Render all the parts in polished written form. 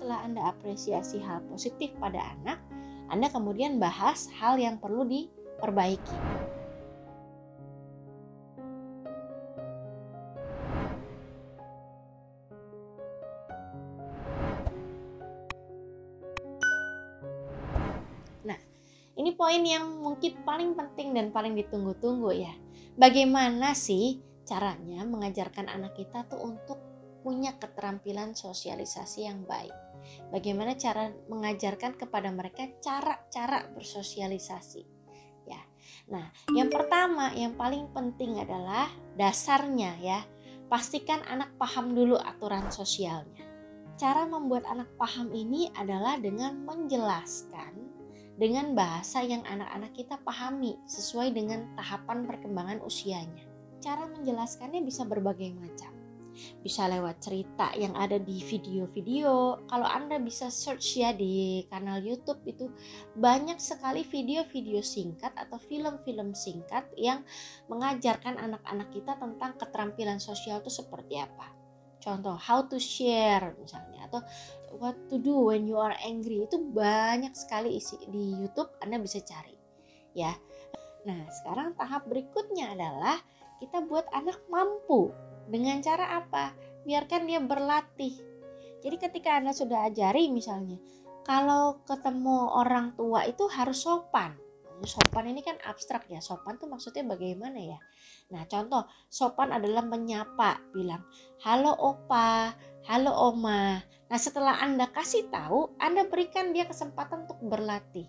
setelah Anda apresiasi hal positif pada anak, Anda kemudian bahas hal yang perlu diperbaiki. Nah, ini poin yang mungkin paling penting dan paling ditunggu-tunggu ya. Bagaimana sih caranya mengajarkan anak kita tuh untuk punya keterampilan sosialisasi yang baik? Bagaimana cara mengajarkan kepada mereka cara-cara bersosialisasi? Ya. Nah, yang pertama yang paling penting adalah dasarnya ya. Pastikan anak paham dulu aturan sosialnya. Cara membuat anak paham ini adalah dengan menjelaskan dengan bahasa yang anak-anak kita pahami sesuai dengan tahapan perkembangan usianya. Cara menjelaskannya bisa berbagai macam. Bisa lewat cerita yang ada di video-video. Kalau Anda bisa search ya di kanal YouTube, itu banyak sekali video-video singkat atau film-film singkat yang mengajarkan anak-anak kita tentang keterampilan sosial itu seperti apa. Contoh, how to share misalnya, atau what to do when you are angry. Itu banyak sekali isi di YouTube, Anda bisa cari ya. Nah, sekarang tahap berikutnya adalah kita buat anak mampu. Dengan cara apa? Biarkan dia berlatih. Jadi ketika Anda sudah ajari misalnya, kalau ketemu orang tua itu harus sopan. Sopan ini kan abstrak ya. Sopan tuh maksudnya bagaimana ya? Nah, contoh sopan adalah menyapa, bilang halo opa, halo oma. Nah, setelah Anda kasih tahu, Anda berikan dia kesempatan untuk berlatih.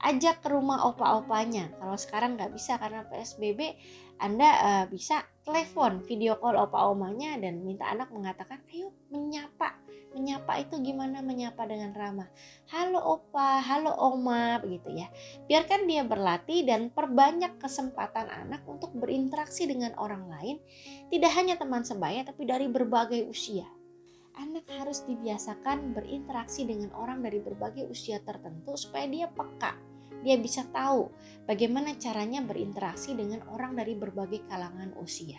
Ajak ke rumah opa-opanya. Kalau sekarang nggak bisa karena PSBB, Anda bisa telepon, video call opa-omanya dan minta anak mengatakan, ayo menyapa. Menyapa itu gimana menyapa dengan ramah? Halo opa, halo oma, begitu ya. Biarkan dia berlatih dan perbanyak kesempatan anak untuk berinteraksi dengan orang lain. Tidak hanya teman sebaya tapi dari berbagai usia. Anak harus dibiasakan berinteraksi dengan orang dari berbagai usia tertentu supaya dia peka. Dia bisa tahu bagaimana caranya berinteraksi dengan orang dari berbagai kalangan usia.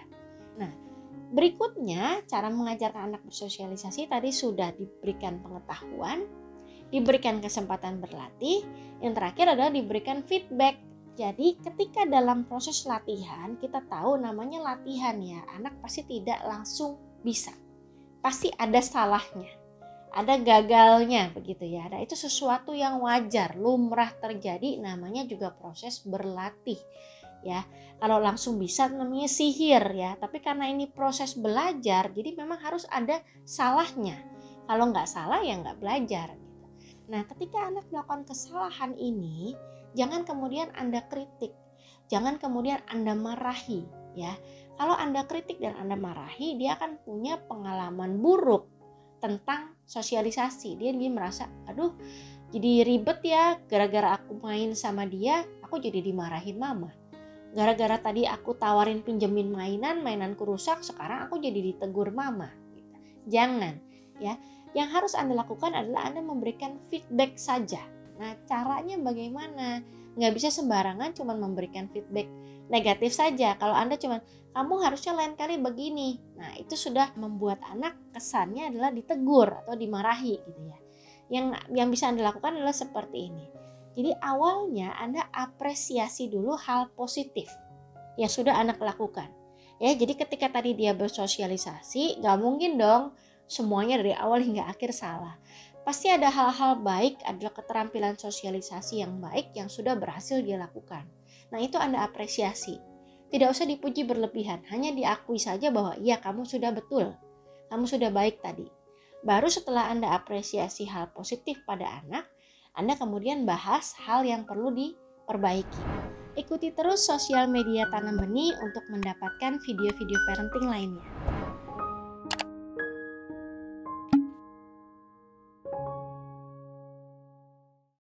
Nah, berikutnya cara mengajarkan anak bersosialisasi tadi sudah diberikan pengetahuan, diberikan kesempatan berlatih, yang terakhir adalah diberikan feedback. Jadi ketika dalam proses latihan, kita tahu namanya latihan ya, anak pasti tidak langsung bisa. Pasti ada salahnya, ada gagalnya begitu ya. Nah, itu sesuatu yang wajar, lumrah terjadi, namanya juga proses berlatih ya. Kalau langsung bisa namanya sihir ya, tapi karena ini proses belajar, jadi memang harus ada salahnya. Kalau nggak salah ya nggak belajar gitu. Nah, ketika anak melakukan kesalahan ini, jangan kemudian Anda kritik, jangan kemudian Anda marahi ya. Kalau Anda kritik dan Anda marahi, dia akan punya pengalaman buruk tentang sosialisasi. Dia merasa, aduh jadi ribet ya, gara-gara aku main sama dia, aku jadi dimarahin mama. Gara-gara tadi aku tawarin pinjemin mainanku rusak, sekarang aku jadi ditegur mama. Jangan ya. Yang harus Anda lakukan adalah Anda memberikan feedback saja. Nah, caranya bagaimana? Nggak bisa sembarangan cuma memberikan feedback negatif saja. Kalau Anda cuma, kamu harusnya lain kali begini. Nah, itu sudah membuat anak kesannya adalah ditegur atau dimarahi gitu ya. Yang bisa Anda lakukan adalah seperti ini. Jadi awalnya Anda apresiasi dulu hal positif yang sudah anak lakukan. Ya, jadi ketika tadi dia bersosialisasi, nggak mungkin dong semuanya dari awal hingga akhir salah. Pasti ada hal-hal baik, adalah keterampilan sosialisasi yang baik yang sudah berhasil dia lakukan. Nah, itu Anda apresiasi. Tidak usah dipuji berlebihan, hanya diakui saja bahwa iya kamu sudah betul, kamu sudah baik tadi. Baru setelah Anda apresiasi hal positif pada anak, Anda kemudian bahas hal yang perlu diperbaiki. Ikuti terus sosial media Tanam Benih untuk mendapatkan video-video parenting lainnya.